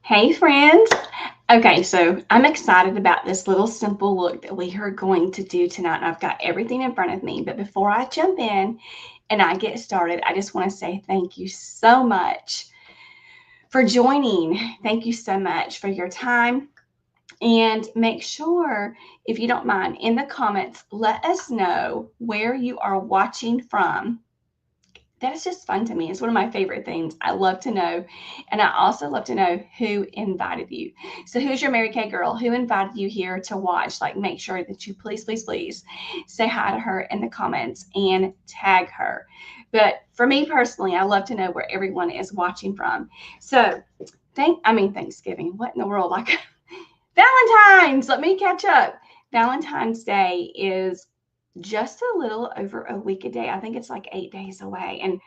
Hey friends. Okay, so I'm excited about this little simple look that we are going to do tonight. And I've got everything in front of me, but before I jump in and I get started, I just want to say thank you so much for joining. Thank you so much for your time. And make sure, if you don't mind, in the comments, let us know where you are watching from. That's just fun to me. It's one of my favorite things. I love to know. And I also love to know who invited you. So who's your Mary Kay girl? Who invited you here to watch? Like, make sure that you please say hi to her in the comments and tag her. But for me personally, I love to know where everyone is watching from. So Thanksgiving. What in the world? Like Valentine's. Let me catch up. Valentine's Day is just a little over a week a day. I think it's like 8 days away. And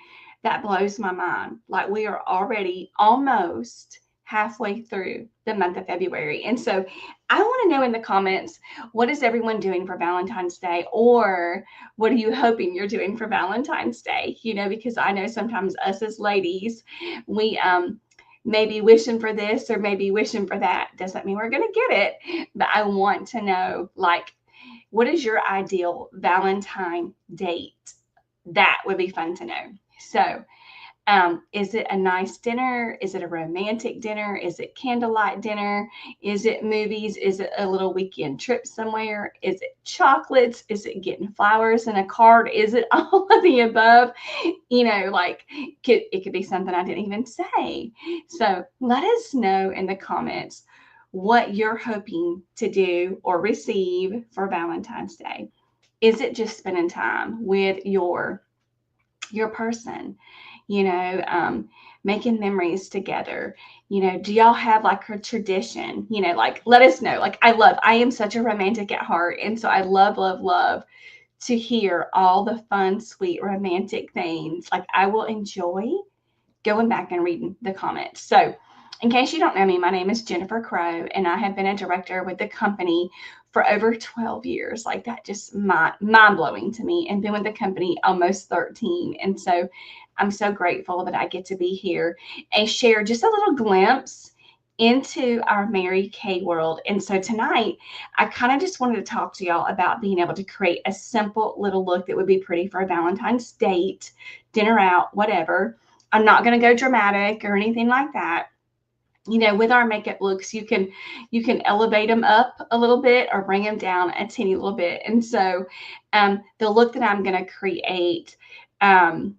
that blows my mind. Like we are already almost halfway through the month of February. And so I want to know in the comments, what is everyone doing for Valentine's Day? Or what are you hoping you're doing for Valentine's Day? Because I know sometimes us as ladies, we maybe wishing for this or maybe wishing for that. Doesn't mean we're going to get it. But I want to know, like, what is your ideal Valentine date? That would be fun to know. So, is it a nice dinner? Is it a romantic dinner? Is it candlelight dinner? Is it movies? Is it a little weekend trip somewhere? Is it chocolates? Is it getting flowers and a card? Is it all of the above? It could be something I didn't even say. So let us know in the comments what you're hoping to do or receive for Valentine's Day. Is it just spending time with your person? Making memories together. Do y'all have like a tradition? Like let us know. Like I am such a romantic at heart, and so I love to hear all the fun, sweet, romantic things. Like I will enjoy going back and reading the comments. So in case you don't know me, my name is Jennifer Crow, and I have been a director with the company for over 12 years. Like that just mind-blowing to me, and been with the company almost 13. And so I'm so grateful that I get to be here and share just a little glimpse into our Mary Kay world. And so tonight, I kind of just wanted to talk to y'all about being able to create a simple little look that would be pretty for a Valentine's date, dinner out, whatever. I'm not going to go dramatic or anything like that. With our makeup looks, you can elevate them up a little bit or bring them down a teeny little bit. And so the look that I'm going to create, I'm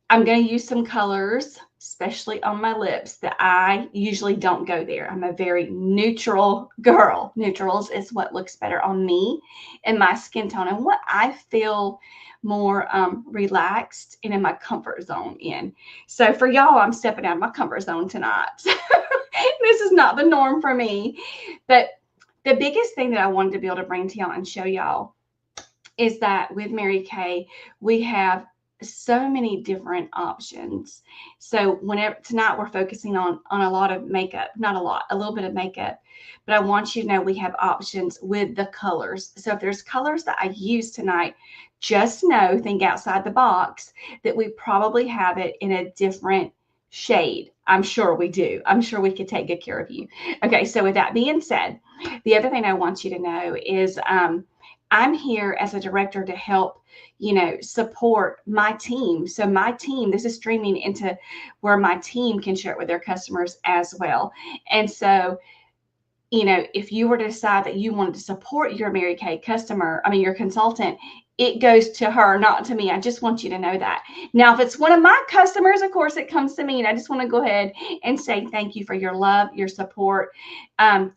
going to use some colors, especially on my lips, that I usually don't go there. I'm a very neutral girl. Neutrals is what looks better on me and my skin tone and what I feel more relaxed and in my comfort zone in. So for y'all, I'm stepping out of my comfort zone tonight. This is not the norm for me. But the biggest thing that I wanted to be able to bring to y'all and show y'all is that with Mary Kay, we have so many different options. So tonight we're focusing on a lot of makeup, not a lot, a little bit of makeup, but I want you to know we have options with the colors. So if there's colors that I use tonight, just think outside the box that we probably have it in a different shade. I'm sure we do. I'm sure we could take good care of you. Okay, so with that being said, the other thing I want you to know is I'm here as a director to help, support my team. So my team, this is streaming into where my team can share it with their customers as well. And so, if you were to decide that you wanted to support your Mary Kay your consultant, it goes to her, not to me. I just want you to know that. Now, if it's one of my customers, of course, it comes to me. And I just want to go ahead and say thank you for your love, your support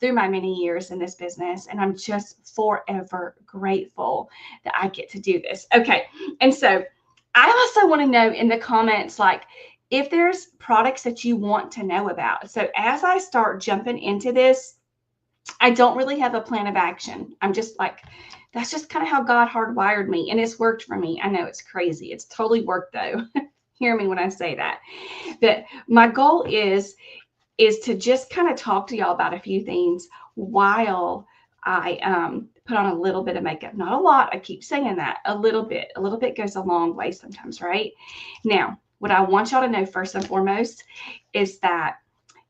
through my many years in this business. And I'm just forever grateful that I get to do this. Okay. And so I also want to know in the comments, like, if there's products that you want to know about. So as I start jumping into this, I don't really have a plan of action. I'm just like, that's just kind of how God hardwired me. And it's worked for me. I know it's crazy. It's totally worked though. Hear me when I say that. But my goal is to just kind of talk to y'all about a few things while I put on a little bit of makeup. Not a lot. I keep saying that. A little bit. A little bit goes a long way sometimes, right? Now, what I want y'all to know first and foremost is that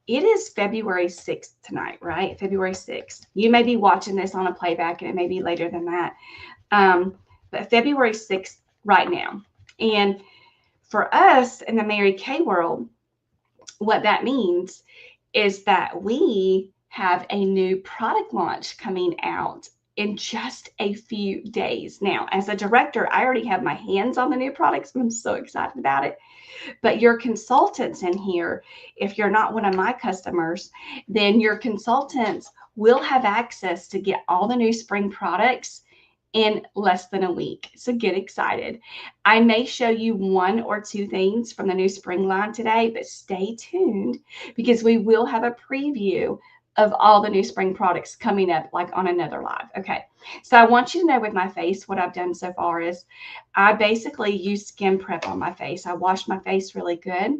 it is February 6th tonight, right? February 6th. You may be watching this on a playback and it may be later than that. But February 6th right now. And for us in the Mary Kay world, what that means is that we have a new product launch coming out in just a few days. Now, as a director, I already have my hands on the new products. I'm so excited about it. But your consultants in here, if you're not one of my customers, then your consultants will have access to get all the new spring products in less than a week. So get excited. I may show you one or two things from the new spring line today, but stay tuned because we will have a preview of all the new spring products coming up like on another live. Okay. So I want you to know with my face, what I've done so far is I basically use skin prep on my face. I wash my face really good.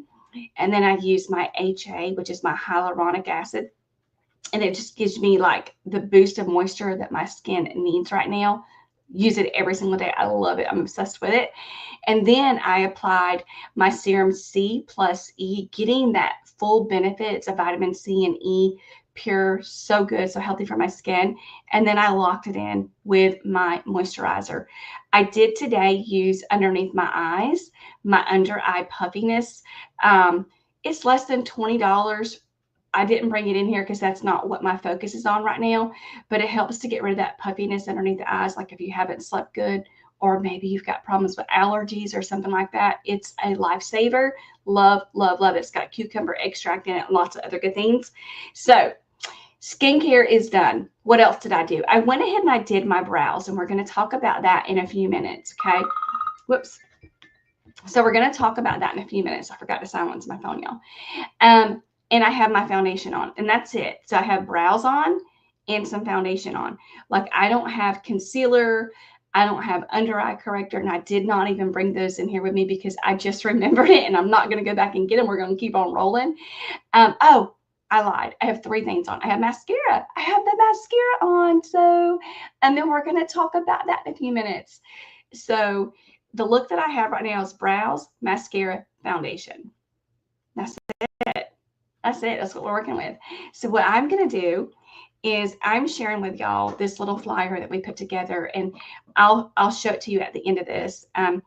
And then I use my HA, which is my hyaluronic acid. And it just gives me like the boost of moisture that my skin needs right now. Use it every single day. I love it. I'm obsessed with it. And then I applied my serum C plus E, getting that full benefits of vitamin C and E, pure, so good, so healthy for my skin. And then I locked it in with my moisturizer. I did today use underneath my eyes, my under eye puffiness. It's less than $20. I didn't bring it in here because that's not what my focus is on right now, but it helps to get rid of that puffiness underneath the eyes. Like if you haven't slept good, or maybe you've got problems with allergies or something like that, it's a lifesaver. Love, love, love it. It's got cucumber extract in it, lots of other good things. So skincare is done. What else did I do? I went ahead and I did my brows, and we're going to talk about that in a few minutes. Okay. Whoops. So we're going to talk about that in a few minutes. I forgot to silence my phone, y'all. And I have my foundation on, and that's it. So I have brows on and some foundation on. Like I don't have concealer. I don't have under eye corrector, and I did not even bring those in here with me because I just remembered it, and I'm not going to go back and get them. We're going to keep on rolling. Oh, I lied. I have three things on. I have mascara. I have the mascara on. So, and then we're going to talk about that in a few minutes. So the look that I have right now is brows, mascara, foundation. That's it. That's it. That's what we're working with. So what I'm going to do is I'm sharing with y'all this little flyer that we put together, and I'll show it to you at the end of this. And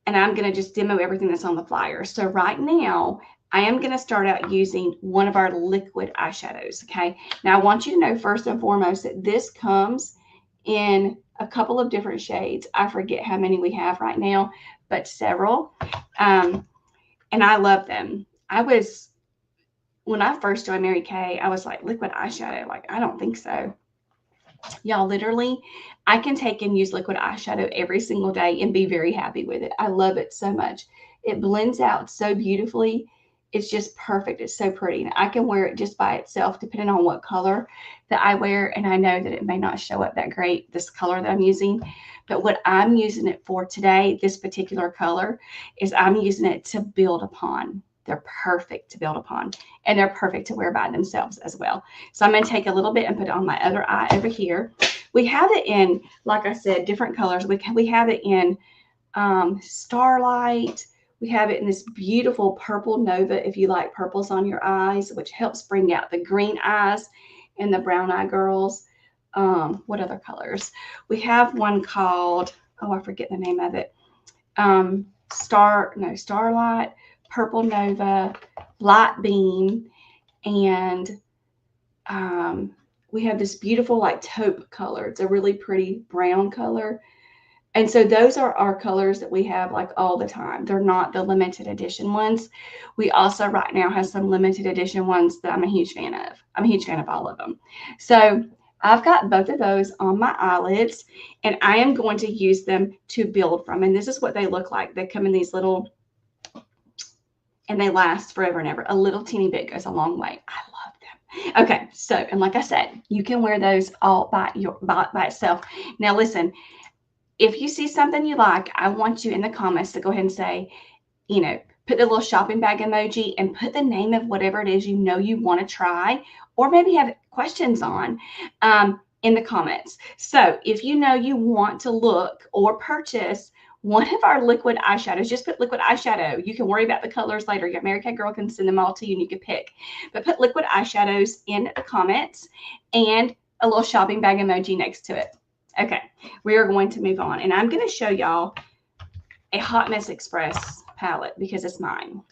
I'm going to just demo everything that's on the flyer. So right now, I am going to start out using one of our liquid eyeshadows. Okay. Now I want you to know first and foremost that this comes in a couple of different shades. I forget how many we have right now, but several. And I love them. When I first joined Mary Kay, I was like, liquid eyeshadow? Like, I don't think so. Y'all, literally, I can take and use liquid eyeshadow every single day and be very happy with it. I love it so much. It blends out so beautifully. It's just perfect. It's so pretty. And I can wear it just by itself, depending on what color that I wear. And I know that it may not show up that great, this color that I'm using. But what I'm using it for today, this particular color, is I'm using it to build upon. They're perfect to build upon, and they're perfect to wear by themselves as well. So I'm going to take a little bit and put it on my other eye over here. We have it in, like I said, different colors. We have it in Starlight. We have it in this beautiful purple Nova, if you like purples on your eyes, which helps bring out the green eyes and the brown eye girls. What other colors? We have one called, oh, I forget the name of it. Starlight, Purple Nova, Light Beam, and we have this beautiful like taupe color. It's a really pretty brown color. And so those are our colors that we have like all the time. They're not the limited edition ones. We also right now have some limited edition ones that I'm a huge fan of. I'm a huge fan of all of them. So I've got both of those on my eyelids, and I am going to use them to build from. And this is what they look like. They come in these little, and they last forever and ever. A little teeny bit goes a long way. I love them. Okay, so, and like I said, you can wear those all by itself. Now listen, if you see something you like, I want you in the comments to go ahead and say, you know, put the little shopping bag emoji and put the name of whatever it is you know you want to try, or maybe have questions on in the comments. So if you know you want to look or purchase one of our liquid eyeshadows. Just put liquid eyeshadow. You can worry about the colors later. Your Mary Kay girl can send them all to you and you can pick. But put liquid eyeshadows in the comments and a little shopping bag emoji next to it. Okay, we are going to move on. And I'm going to show y'all a Hot Mess Express palette because it's mine.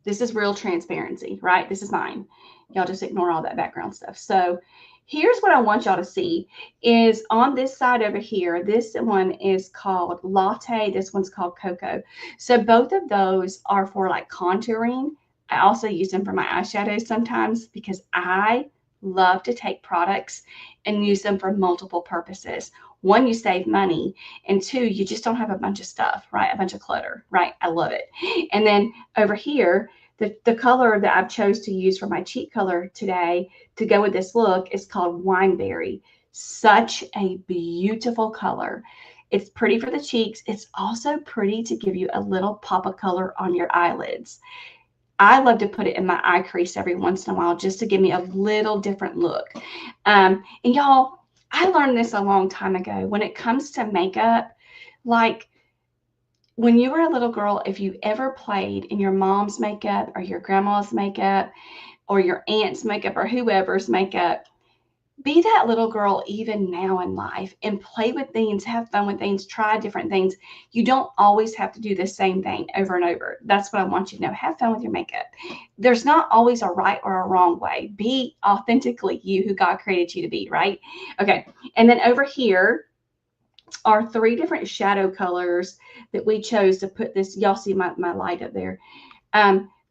This is real transparency, right? This is mine. Y'all just ignore all that background stuff. So here's what I want y'all to see is on this side over here, this one is called Latte. This one's called Cocoa. So both of those are for like contouring. I also use them for my eyeshadows sometimes because I love to take products and use them for multiple purposes. One, you save money, and two, you just don't have a bunch of stuff, right? A bunch of clutter, right? I love it. And then over here, the color that I've chose to use for my cheek color today to go with this look is called Wineberry. Such a beautiful color. It's pretty for the cheeks. It's also pretty to give you a little pop of color on your eyelids. I love to put it in my eye crease every once in a while just to give me a little different look. And y'all, I learned this a long time ago. When it comes to makeup, like when you were a little girl, if you ever played in your mom's makeup or your grandma's makeup or your aunt's makeup or whoever's makeup, be that little girl even now in life and play with things, have fun with things, try different things. You don't always have to do the same thing over and over. That's what I want you to know. Have fun with your makeup. There's not always a right or a wrong way. Be authentically you who God created you to be, right? Okay. And then over here are 3 different shadow colors that we chose to put this. Y'all see my light up there.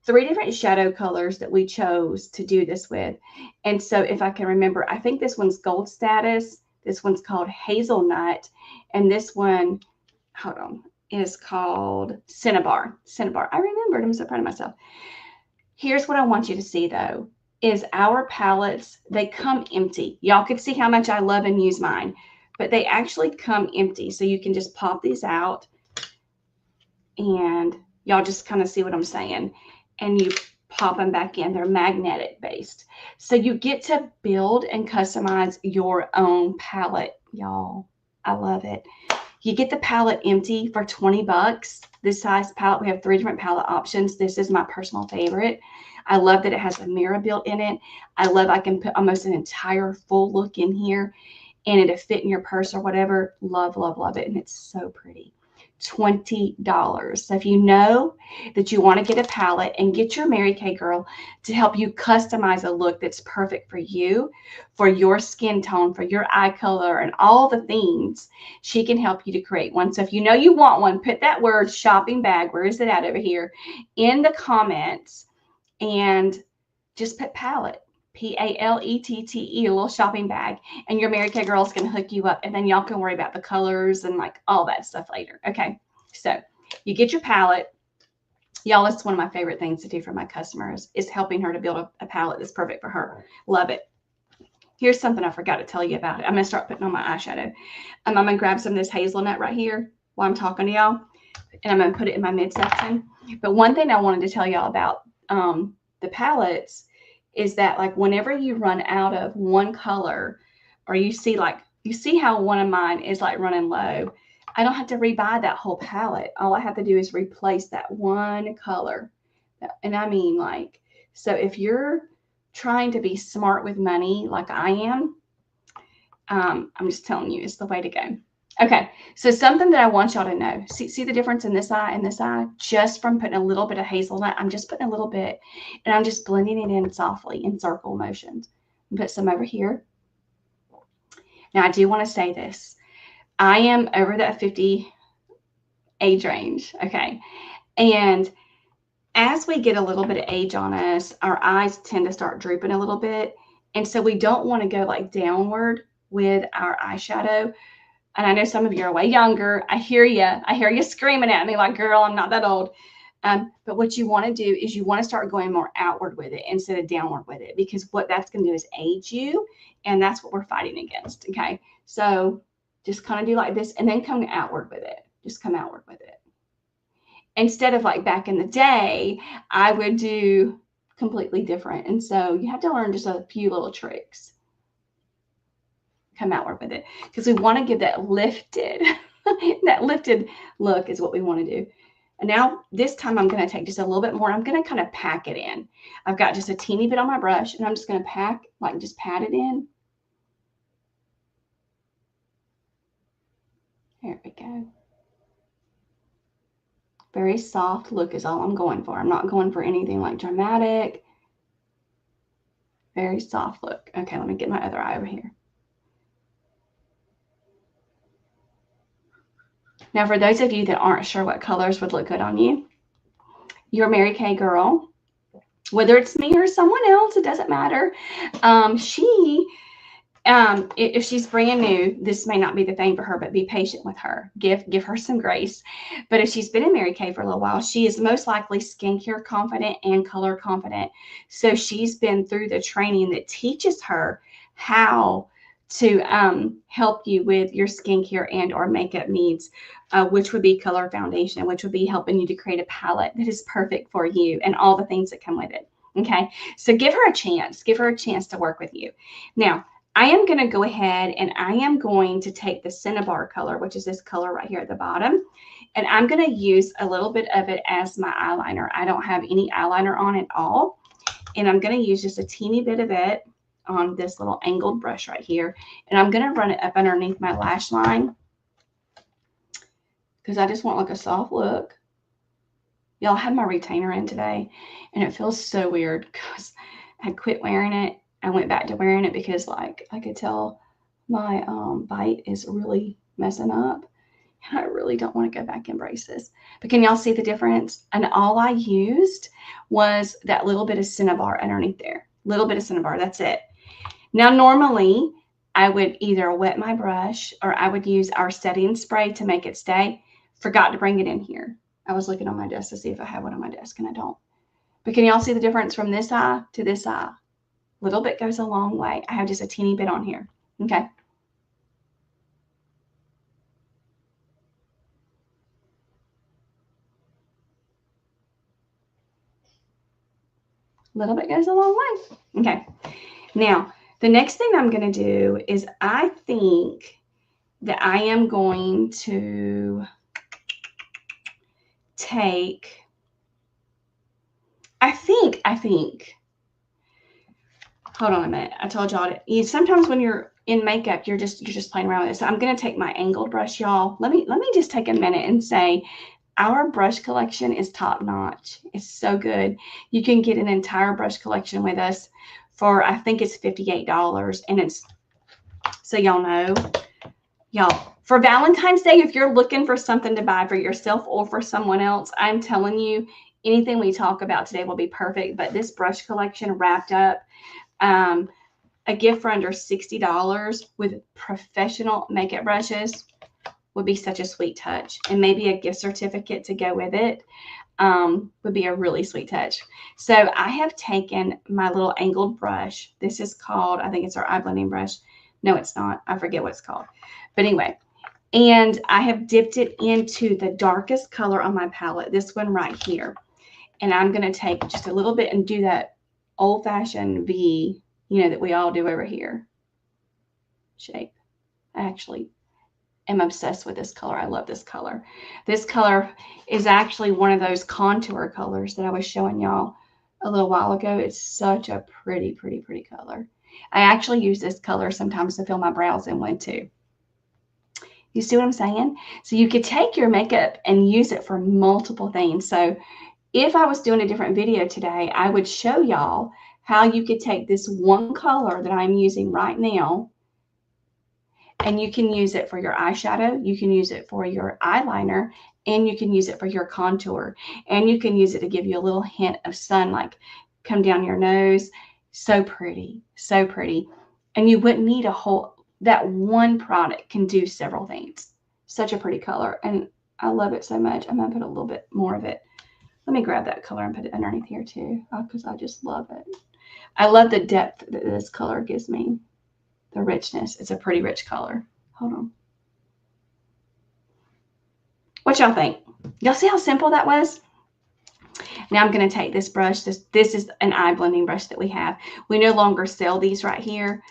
3 different shadow colors that we chose to do this with. And so if I can remember, I think this one's Gold Status. This one's called Hazelnut. And this one, hold on, is called Cinnabar. Cinnabar. I remembered. I'm so proud of myself. Here's what I want you to see, though, is our palettes, they come empty. Y'all could see how much I love and use mine, but they actually come empty. So you can just pop these out and y'all just kind of see what I'm saying. And you pop them back in. They're magnetic based. So you get to build and customize your own palette, y'all. I love it. You get the palette empty for 20 bucks. This size palette, we have 3 different palette options. This is my personal favorite. I love that it has a mirror built in it. I love I can put almost an entire full look in here and it'll fit in your purse or whatever. Love, love, love it. And it's so pretty. $20. So if you know that you want to get a palette and get your Mary Kay girl to help you customize a look that's perfect for you, for your skin tone, for your eye color, and all the things, she can help you to create one. So if you know you want one, put that word shopping bag, where is it at over here, in the comments and just put palette. P-A-L-E-T-T-E, a little shopping bag, and your Mary Kay girl is going to hook you up, and then y'all can worry about the colors and like all that stuff later. Okay, so you get your palette. Y'all, it's one of my favorite things to do for my customers is helping her to build a palette that's perfect for her. Love it. Here's something I forgot to tell you about it. I'm going to start putting on my eyeshadow. I'm going to grab some of this hazelnut right here while I'm talking to y'all, and I'm going to put it in my midsection. But one thing I wanted to tell y'all about the palettes is that like whenever you run out of one color or you see how one of mine is like running low, I don't have to rebuy that whole palette. All I have to do is replace that one color. And I mean like, so if you're trying to be smart with money like I am, I'm just telling you, it's the way to go. Okay, so something that I want y'all to know. See the difference in this eye and this eye? Just from putting a little bit of hazelnut, I'm just putting a little bit, and I'm just blending it in softly in circle motions. Put some over here. Now, I do want to say this. I am over that 50 age range, okay? And as we get a little bit of age on us, our eyes tend to start drooping a little bit. And so we don't want to go like downward with our eyeshadow. And I know some of you are way younger. I hear you. I hear you screaming at me like, girl, I'm not that old. But what you want to do is you want to start going more outward with it instead of downward with it, because what that's going to do is age you. And that's what we're fighting against. Okay. So just kind of do like this and then come outward with it. Just come outward with it. Instead of like back in the day, I would do completely different. And so you have to learn just a few little tricks. Come outward with it because we want to give that lifted That lifted look is what we want to do. And now this time I'm going to take just a little bit more. I'm going to kind of pack it in. I've got just a teeny bit on my brush, and I'm just going to pack, like just pat it in. There we go. Very soft look is all I'm going for. I'm not going for anything like dramatic. Very soft look. Okay, let me get my other eye over here. Now, for those of you that aren't sure what colors would look good on you, your Mary Kay girl, whether it's me or someone else, it doesn't matter. If she's brand new, this may not be the thing for her, but be patient with her. Give her some grace. But if she's been in Mary Kay for a little while, she is most likely skincare confident and color confident. So she's been through the training that teaches her how to help you with your skincare and or makeup needs, which would be color foundation, which would be helping you to create a palette that is perfect for you and all the things that come with it. Okay, so give her a chance. Give her a chance to work with you. Now, I am going to go ahead and I am going to take the Cinnabar color, which is this color right here at the bottom, and I'm going to use a little bit of it as my eyeliner. I don't have any eyeliner on at all, and I'm going to use just a teeny bit of it on this little angled brush right here, and I'm going to run it up underneath my lash line because I just want like a soft look. Y'all, I had my retainer in today, and it feels so weird because I quit wearing it. I went back to wearing it because like I could tell my bite is really messing up. And I really don't want to go back and brace this. But can y'all see the difference? And all I used was that little bit of Cinnabar underneath there. Little bit of Cinnabar, that's it. Now normally I would either wet my brush or I would use our setting spray to make it stay. Forgot to bring it in here. I was looking on my desk to see if I had one on my desk and I don't. But can y'all see the difference from this eye to this eye? Little bit goes a long way. I have just a teeny bit on here. Okay. Little bit goes a long way. Okay. Now, the next thing I'm going to do is I think that I am going to take, I think, hold on a minute. I told y'all sometimes when you're in makeup, you're just playing around with it. So I'm going to take my angled brush, y'all. Let me just take a minute and say our brush collection is top notch. It's so good. You can get an entire brush collection with us for, I think it's $58. And it's, so y'all know, y'all, for Valentine's Day, if you're looking for something to buy for yourself or for someone else, I'm telling you, anything we talk about today will be perfect. But this brush collection wrapped up, a gift for under $60 with professional makeup brushes would be such a sweet touch. And maybe a gift certificate to go with it would be a really sweet touch. So I have taken my little angled brush. This is called, I think it's our eye blending brush. No, it's not. I forget what it's called. But anyway, and I have dipped it into the darkest color on my palette, this one right here. And I'm going to take just a little bit and do that old-fashioned V, you know, that we all do over here shape. I actually am obsessed with this color. I love this color. This color is actually one of those contour colors that I was showing y'all a little while ago. It's such a pretty, pretty, pretty color. I actually use this color sometimes to fill my brows in with too. You see what I'm saying? So you could take your makeup and use it for multiple things. So if I was doing a different video today, I would show y'all how you could take this one color that I'm using right now, and you can use it for your eyeshadow, you can use it for your eyeliner, and you can use it for your contour. And you can use it to give you a little hint of sun, like come down your nose. So pretty, so pretty. And you wouldn't need a whole, that one product can do several things. Such a pretty color. And I love it so much. I'm going to put a little bit more of it. Let me grab that color and put it underneath here too, because I just love it. I love the depth that this color gives me. The richness. It's a pretty rich color. Hold on. What y'all think? Y'all see how simple that was? Now I'm going to take this brush. This is an eye blending brush that we have. We no longer sell these right here.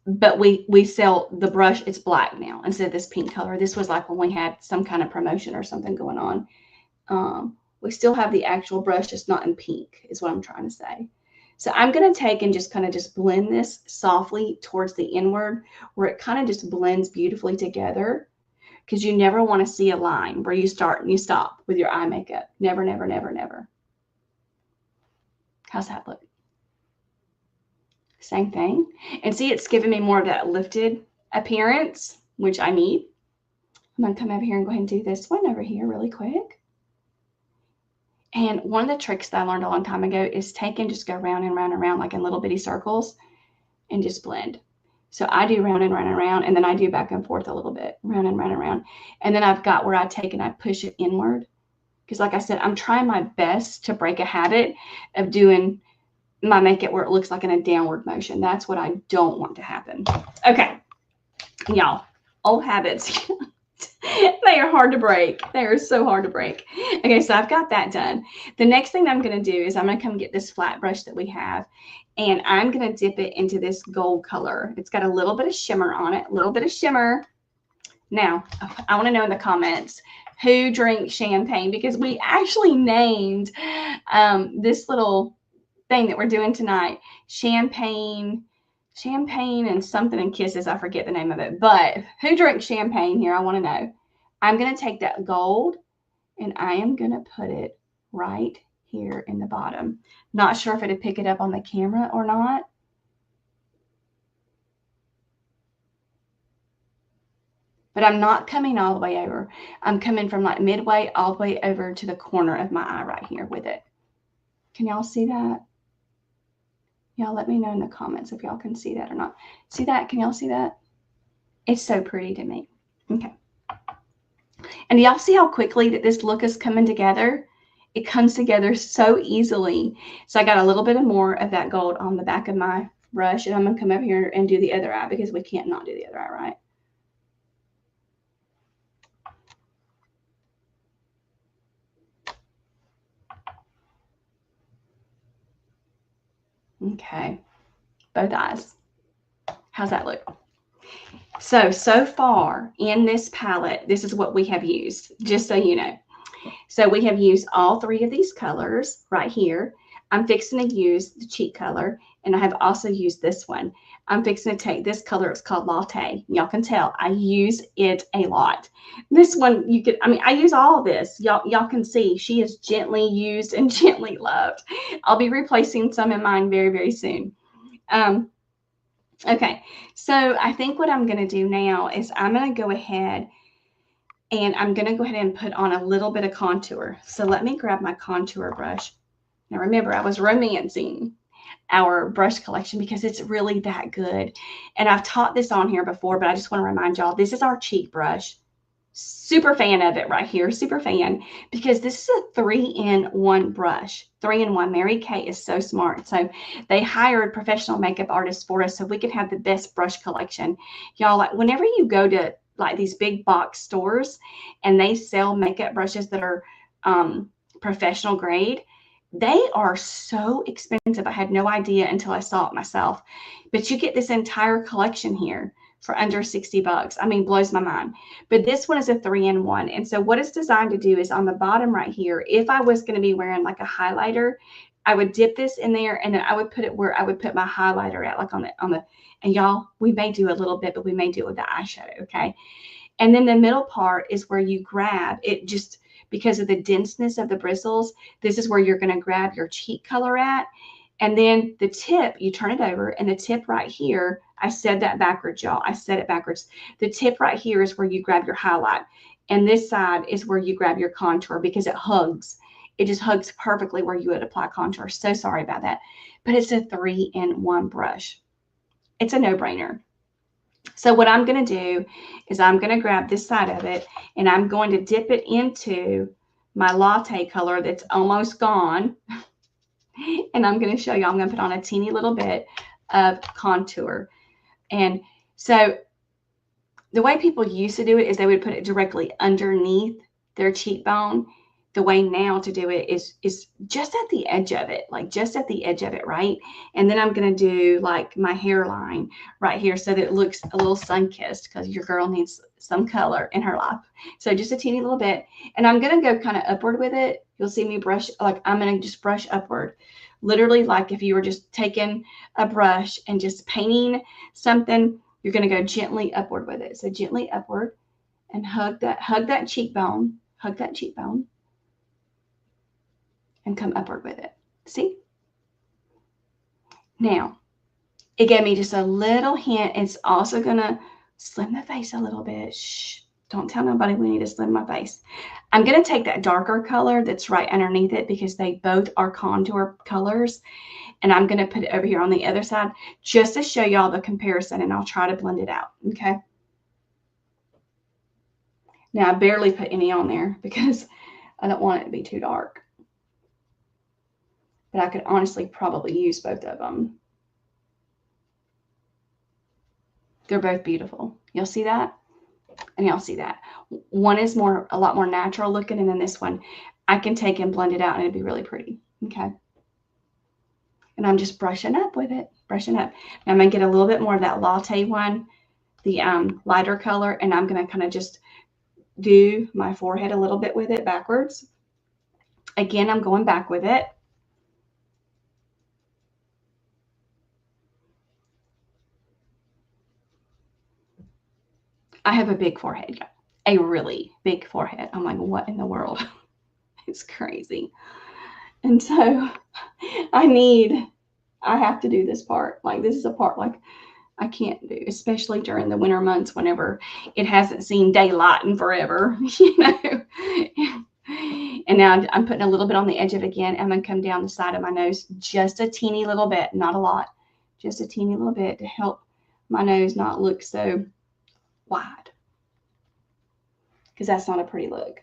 but we sell the brush. It's black now instead of this pink color. This was like when we had some kind of promotion or something going on. We still have the actual brush, just not in pink, is what I'm trying to say. So I'm going to take and just kind of just blend this softly towards the inward, where it kind of just blends beautifully together, because you never want to see a line where you start and you stop with your eye makeup. Never, never, never, never. How's that look? Same thing. And see, it's giving me more of that lifted appearance, which I need. I'm going to come over here and go ahead and do this one over here really quick. And one of the tricks that I learned a long time ago is take and just go round and round and round, like in little bitty circles, and just blend. So I do round and round and round, and then I do back and forth a little bit, round and round and round. And then I've got where I take and I push it inward. Because like I said, I'm trying my best to break a habit of doing my makeup where it looks like in a downward motion. That's what I don't want to happen. Okay, y'all, old habits. They are hard to break. They are so hard to break. Okay, so I've got that done. The next thing I'm going to do is I'm going to come get this flat brush that we have, and I'm going to dip it into this gold color. It's got a little bit of shimmer on it, a little bit of shimmer. Now, I want to know in the comments who drinks champagne, because we actually named this little thing that we're doing tonight champagne and something and kisses. I forget the name of it, but who drinks champagne here? I want to know. I'm going to take that gold and I am going to put it right here in the bottom. Not sure if it'd pick it up on the camera or not. But I'm not coming all the way over. I'm coming from like midway all the way over to the corner of my eye right here with it. Can y'all see that? Y'all let me know in the comments if y'all can see that or not. See that? Can y'all see that? It's so pretty to me. Okay. And y'all see how quickly that this look is coming together? It comes together so easily. So I got a little bit more of that gold on the back of my brush, and I'm going to come over here and do the other eye, because we can't not do the other eye, right? Okay, both eyes. How's that look? So far in this palette, this is what we have used, just so you know. So we have used all three of these colors right here. I'm fixing to use the cheek color, and I have also used this one. I'm fixing to take this color. It's called Latte. Y'all can tell I use it a lot. This one, you could, I mean, I use all of this. Y'all can see she is gently used and gently loved. I'll be replacing some in mine very, very soon. Okay, so I think what I'm going to do now is I'm going to go ahead and I'm going to go ahead and put on a little bit of contour. So let me grab my contour brush. Now remember, I was romancing our brush collection because it's really that good. And I've taught this on here before, but I just want to remind y'all, this is our cheek brush. Super fan of it right here, super fan, because this is a 3-in-1 brush. 3-in-1. Mary Kay is so smart. So they hired professional makeup artists for us so we could have the best brush collection. Y'all, like whenever you go to like these big box stores and they sell makeup brushes that are professional grade, they are so expensive. I had no idea until I saw it myself. But you get this entire collection here for under $60. I mean, blows my mind. But this one is a 3-in-1. And so what it's designed to do is on the bottom right here, if I was going to be wearing like a highlighter, I would dip this in there and then I would put it where I would put my highlighter at, like on the, and y'all, we may do a little bit, but we may do it with the eyeshadow, okay? And then the middle part is where you grab it, just because of the denseness of the bristles. This is where you're going to grab your cheek color at. And then the tip, you turn it over, and the tip right here, I said that backwards, y'all. I said it backwards. The tip right here is where you grab your highlight. And this side is where you grab your contour, because it hugs. It just hugs perfectly where you would apply contour. So sorry about that. But it's a 3-in-1 brush. It's a no-brainer. So what I'm going to do is I'm going to grab this side of it, and I'm going to dip it into my Latte color that's almost gone. And I'm going to show you, I'm going to put on a teeny little bit of contour. And so the way people used to do it is they would put it directly underneath their cheekbone. the way now to do it is just at the edge of it, like just at the edge of it, right? And then I'm going to do like my hairline right here so that it looks a little sun-kissed, because your girl needs some color in her life. So just a teeny little bit. And I'm going to go kind of upward with it. You'll see me brush, like I'm going to just brush upward. Literally, like if you were just taking a brush and just painting something, you're going to go gently upward with it. So gently upward and hug that cheekbone, and come upward with it. See? Now, it gave me just a little hint. It's also going to slim the face a little bit. Shh. Don't tell nobody we need to slim my face. I'm going to take that darker color that's right underneath it, because they both are contour colors. And I'm going to put it over here on the other side just to show y'all the comparison, and I'll try to blend it out. Okay. Now, I barely put any on there because I don't want it to be too dark. But I could honestly probably use both of them. They're both beautiful. You'll see that? And y'all see that. One is a lot more natural looking, and then this one I can take and blend it out and it'd be really pretty. Okay. And I'm just brushing up with it, brushing up. And I'm going to get a little bit more of that latte one, the lighter color, and I'm going to kind of just do my forehead a little bit with it backwards. Again, I'm going back with it. I have a big forehead, a really big forehead. I'm like, what in the world? It's crazy. And so I have to do this part. Like, this is a part like I can't do, especially during the winter months whenever it hasn't seen daylight in forever, you know. And now I'm putting a little bit on the edge of it again. I'm going to come down the side of my nose just a teeny little bit, not a lot, just a teeny little bit to help my nose not look so wide, because that's not a pretty look.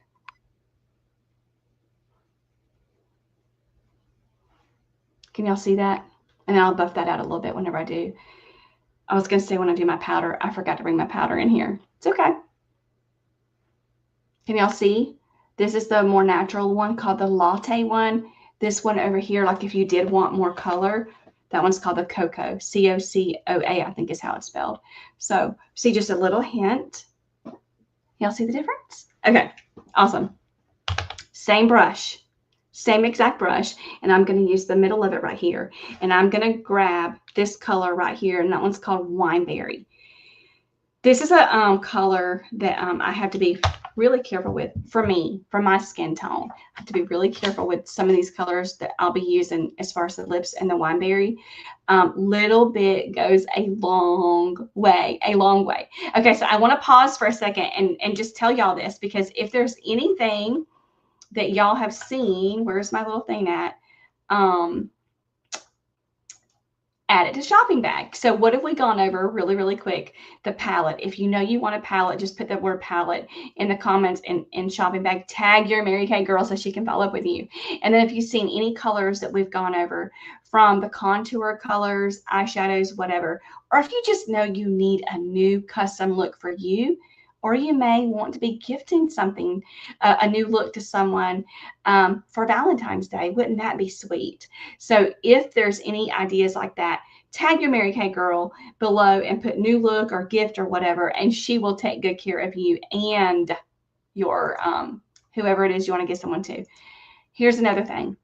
Can y'all see that? And then I'll buff that out a little bit whenever I do. I was going to say when I do my powder, I forgot to bring my powder in here. It's okay. Can y'all see? This is the more natural one called the latte one. This one over here, like if you did want more color, that one's called the Cocoa, C-O-C-O-A, I think is how it's spelled. So see just a little hint. Y'all see the difference? Okay, awesome. Same brush, same exact brush, and I'm going to use the middle of it right here. And I'm going to grab this color right here, and that one's called Wineberry. This is a color that I have to be really careful with. For me, for my skin tone, I have to be really careful with some of these colors that I'll be using as far as the lips and the Wineberry. Little bit goes a long way, Okay, so I want to pause for a second and just tell y'all this, because if there's anything that y'all have seen, where's my little thing at? Add it to shopping bag. So what have we gone over really, really quick? The palette. If you know you want a palette, just put the word palette in the comments in shopping bag. Tag your Mary Kay girl so she can follow up with you. And then if you've seen any colors that we've gone over, from the contour colors, eyeshadows, whatever, or if you just know you need a new custom look for you, or you may want to be gifting something, a new look to someone for Valentine's Day. Wouldn't that be sweet? So if there's any ideas like that, tag your Mary Kay girl below and put new look or gift or whatever, and she will take good care of you and your whoever it is you want to give someone to. Here's another thing.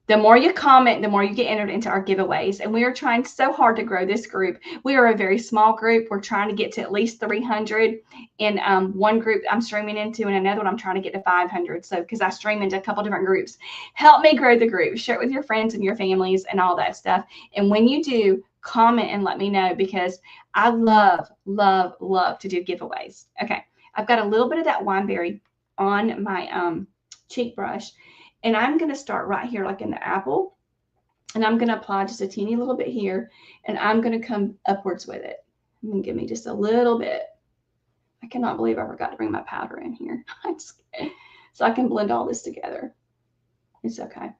The more you comment, the more you get entered into our giveaways. And we are trying so hard to grow this group. We are a very small group. We're trying to get to at least 300 in one group I'm streaming into, and another one I'm trying to get to 500. So because I stream into a couple different groups. Help me grow the group. Share it with your friends and your families and all that stuff. And when you do, comment and let me know, because I love, love, love to do giveaways. Okay, I've got a little bit of that Wineberry on my cheek brush. And I'm going to start right here, like in the apple. And I'm going to apply just a teeny little bit here. And I'm going to come upwards with it. I'm going to give me just a little bit. I cannot believe I forgot to bring my powder in here. So I can blend all this together. It's okay.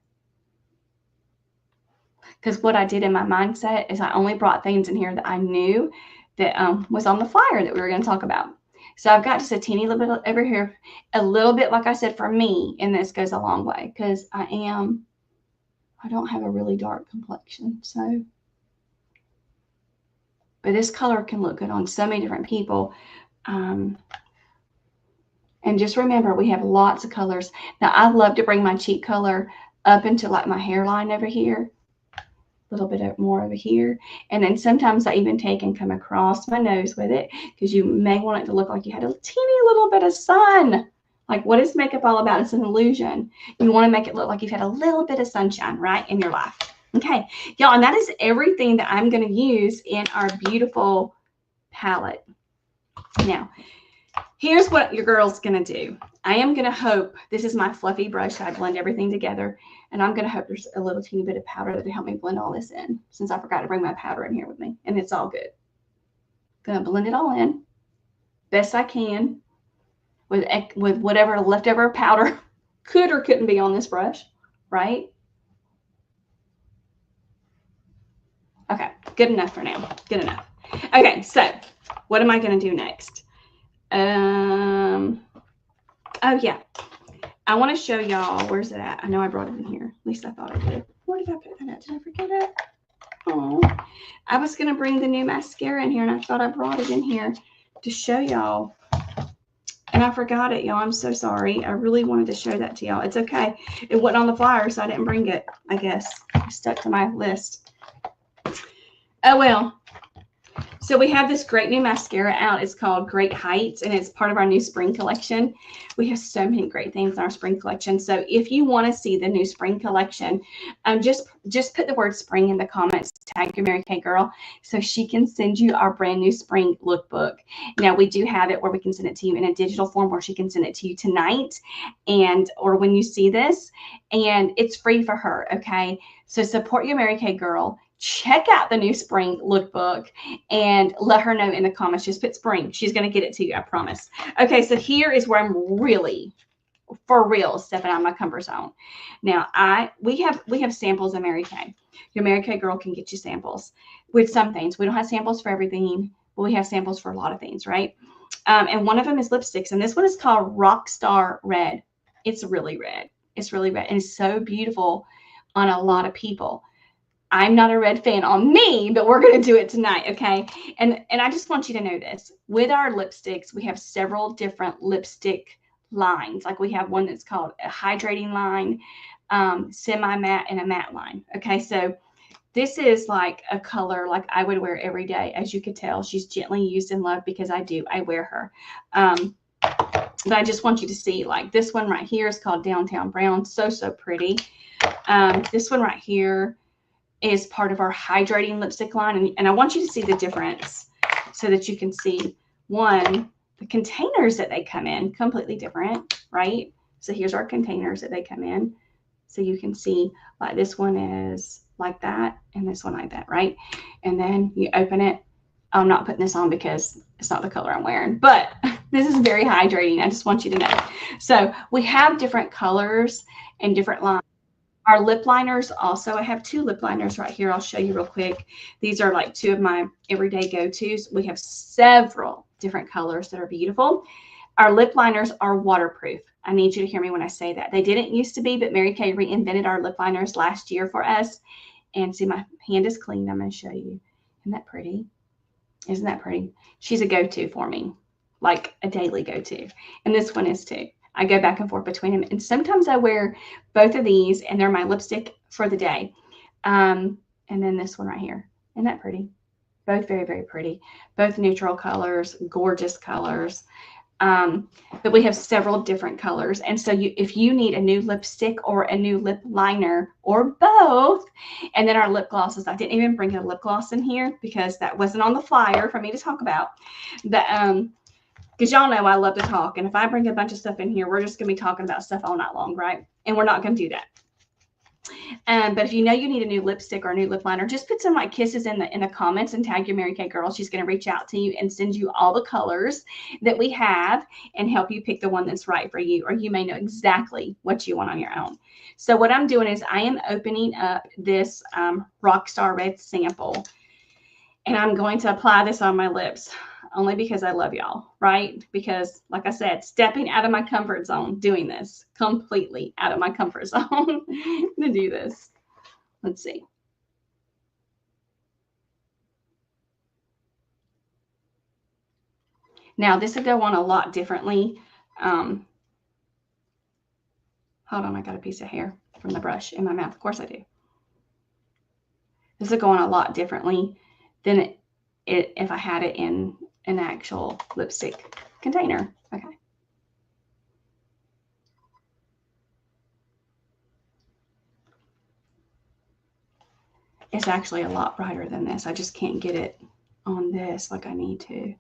Because what I did in my mindset is I only brought things in here that I knew that was on the flyer that we were going to talk about. So I've got just a teeny little bit over here, a little bit, like I said, for me, and this goes a long way because I don't have a really dark complexion. So, but this color can look good on so many different people. And just remember, we have lots of colors. Now, I love to bring my cheek color up into like my hairline over here, a little bit more over here. And then sometimes I even take and come across my nose with it because you may want it to look like you had a teeny little bit of sun. Like, what is makeup all about? It's an illusion. You want to make it look like you've had a little bit of sunshine, right, in your life. Okay, y'all, and that is everything that I'm going to use in our beautiful palette. Now, here's what your girl's going to do. I am going to hope, this is my fluffy brush. I blend everything together, and I'm going to hope there's a little teeny bit of powder to help me blend all this in, since I forgot to bring my powder in here with me, and it's all good. Going to blend it all in best I can with whatever leftover powder could or couldn't be on this brush, right? Okay, good enough for now. Good enough. Okay, so what am I going to do next? Oh yeah, I want to show y'all. Where's it at? I know I brought it in here. At least I thought I did. Where did I put that at? Did I forget it? Oh, I was going to bring the new mascara in here, and I thought I brought it in here to show y'all. And I forgot it, y'all. I'm so sorry. I really wanted to show that to y'all. It's okay. It wasn't on the flyer, so I didn't bring it, I guess. It stuck to my list. Oh, well. So we have this great new mascara out. It's called Great Heights, and it's part of our new spring collection. We have so many great things in our spring collection. So if you want to see the new spring collection, just put the word spring in the comments, tag your Mary Kay girl, so she can send you our brand new spring lookbook. Now, we do have it where we can send it to you in a digital form, or she can send it to you tonight or when you see this, and it's free for her, okay? So support your Mary Kay girl. Check out the new spring lookbook and let her know in the comments. Just put spring. She's going to get it to you, I promise. Okay, so here is where I'm really, for real, stepping out of my comfort zone. Now, we have samples of Mary Kay. Your Mary Kay girl can get you samples with some things. We don't have samples for everything, but we have samples for a lot of things, right? And one of them is lipsticks, and this one is called Rockstar Red. It's really red. It's really red, and it's so beautiful on a lot of people. I'm not a red fan on me, but we're going to do it tonight, okay? And I just want you to know this. With our lipsticks, we have several different lipstick lines. Like we have one that's called a hydrating line, semi-matte, and a matte line, okay? So this is like a color like I would wear every day. As you could tell, she's gently used and loved because I wear her. But I just want you to see, like this one right here is called Downtown Brown. So pretty. This one right here is part of our hydrating lipstick line. And I want you to see the difference so that you can see, one, the containers that they come in, completely different, right? So here's our containers that they come in. So you can see, like this one is like that, and this one like that, right? And then you open it. I'm not putting this on because it's not the color I'm wearing, but this is very hydrating. I just want you to know. So we have different colors and different lines. Our lip liners also, I have two lip liners right here. I'll show you real quick. These are like two of my everyday go-tos. We have several different colors that are beautiful. Our lip liners are waterproof. I need you to hear me when I say that. They didn't used to be, but Mary Kay reinvented our lip liners last year for us. And see, my hand is clean. I'm going to show you. Isn't that pretty? Isn't that pretty? She's a go-to for me, like a daily go-to. And this one is too. I go back and forth between them. And sometimes I wear both of these, and they're my lipstick for the day. And then this one right here. Isn't that pretty? Both very, very pretty. Both neutral colors, gorgeous colors. But we have several different colors. And so if you need a new lipstick or a new lip liner or both, and then our lip glosses, I didn't even bring a lip gloss in here because that wasn't on the flyer for me to talk about. But, because y'all know I love to talk. And if I bring a bunch of stuff in here, we're just going to be talking about stuff all night long, right? And we're not going to do that. But if you know you need a new lipstick or a new lip liner, just put some like kisses in the comments and tag your Mary Kay girl. She's going to reach out to you and send you all the colors that we have and help you pick the one that's right for you, or you may know exactly what you want on your own. So what I'm doing is I am opening up this Rockstar Red sample, and I'm going to apply this on my lips. only because I love y'all, right? Because like I said, stepping out of my comfort zone, doing this completely out of my comfort zone to do this. Let's see. Now this would go on a lot differently. Hold on, I got a piece of hair from the brush in my mouth. Of course I do. This would go on a lot differently than if I had it in an actual lipstick container. Okay. It's actually a lot brighter than this. I just can't get it on this like I need to.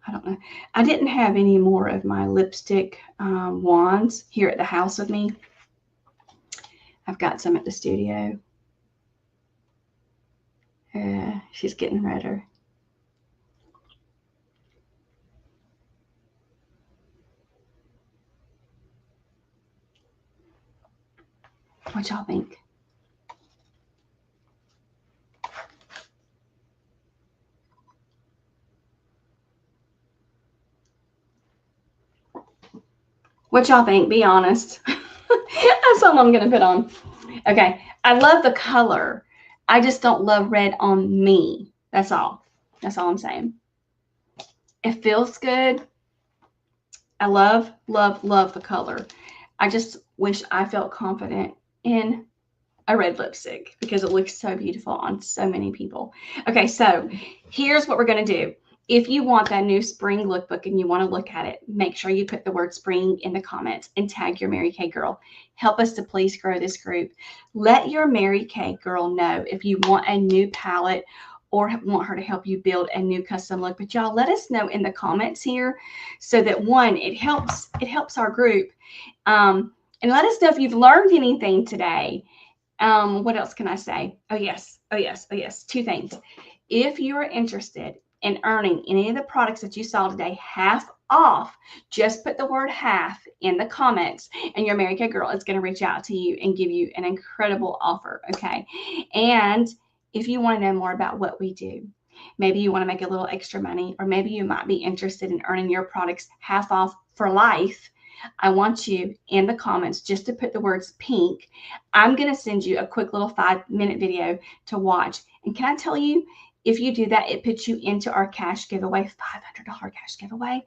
I don't know. I didn't have any more of my lipstick wands here at the house with me. I've got some at the studio. She's getting redder. What y'all think? What y'all think? Be honest. That's all I'm going to put on. Okay. I love the color. I just don't love red on me. That's all. That's all I'm saying. It feels good. I love, love, love the color. I just wish I felt confident in a red lipstick because it looks so beautiful on so many people. Okay, so here's what we're going to do. If you want that new spring lookbook and you want to look at it, make sure you put the word spring in the comments and tag your Mary Kay girl. Help us to please grow this group. Let your Mary Kay girl know if you want a new palette or want her to help you build a new custom look. But y'all let us know in the comments here so that one, it helps our group. And let us know if you've learned anything today. What else can I say? Oh yes. Two things. If you are interested in earning any of the products that you saw today half off, just put the word half in the comments and your Mary Kay girl is going to reach out to you and give you an incredible offer. Okay. And if you want to know more about what we do, maybe you want to make a little extra money, or maybe you might be interested in earning your products half off for life, I want you in the comments just to put the words pink. I'm going to send you a quick little 5-minute video to watch. And can I tell you, if you do that, it puts you into our cash giveaway, $500 cash giveaway,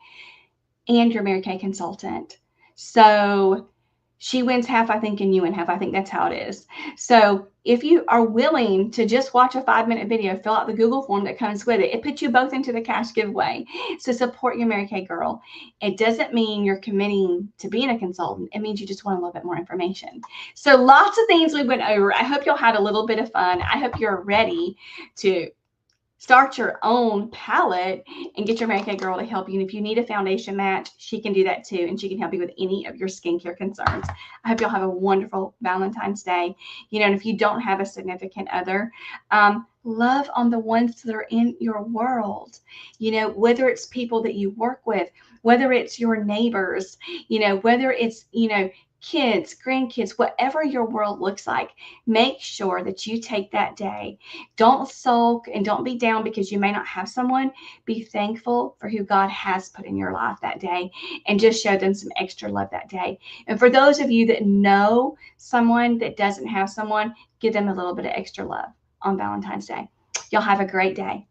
and your Mary Kay consultant. So she wins half, I think, and you win half. I think that's how it is. So if you are willing to just watch a 5-minute video, fill out the Google form that comes with it. It puts you both into the cash giveaway. So support your Mary Kay girl. It doesn't mean you're committing to being a consultant. It means you just want a little bit more information. So lots of things we went over. I hope y'all had a little bit of fun. I hope you're ready to start your own palette and get your Mary Kay girl to help you. And if you need a foundation match, she can do that too. And she can help you with any of your skincare concerns. I hope you'll have a wonderful Valentine's Day. And if you don't have a significant other, love on the ones that are in your world, whether it's people that you work with, whether it's your neighbors, whether it's, kids, grandkids, whatever your world looks like, make sure that you take that day. Don't sulk and don't be down because you may not have someone. Be thankful for who God has put in your life that day and just show them some extra love that day. And for those of you that know someone that doesn't have someone, give them a little bit of extra love on Valentine's Day. Y'all have a great day.